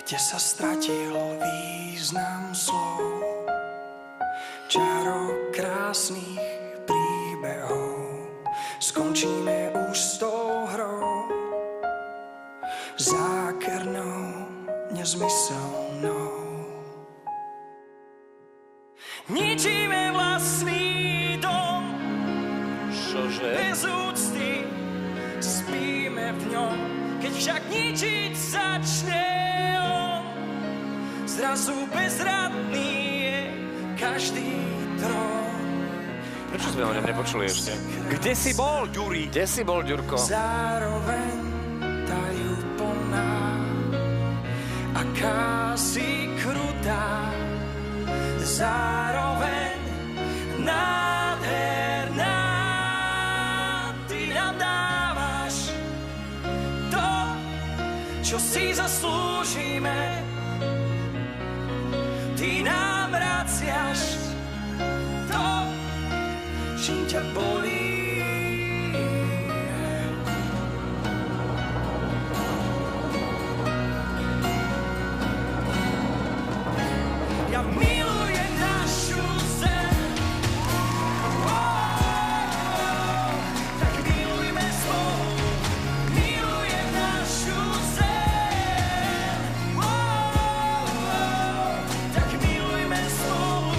kde sa stratil význam slov, čaro krásnych príbehov. Skončíme už s tou hrou, zákernou, nezmyselnou. Ničíme vlastný dom, bez úcty spíme v ňom. Keď však ničiť začne on, zrazu bezradný je každý trón. Prečo sme o ňom nepočuli ešte? Kde si bol, Ďuri? Kde si bol, Ďurko? Zároveň tajúplná, aká si krutá, zároveň nádherná. Ty nám dávaš to, čo si zaslúžime. Ty nám vraciaš to, čím ťa bolí. Ja milujem našu zem, tak milujme spolu. Milujem našu zem, tak milujme spolu.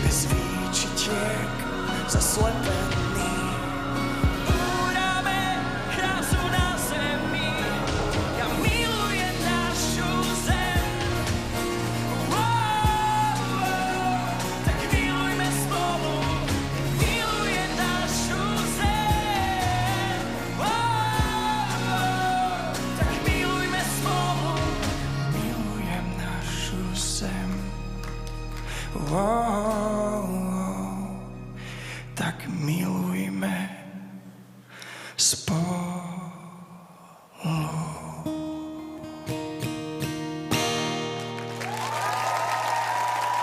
Bez výčitiek zaslepený búrame krásu na zemi. Ja milujem našu zem, tak milujme spolu. Milujem našu zem, tak milujme spolu. Milujem našu zem, tak milujme spolu.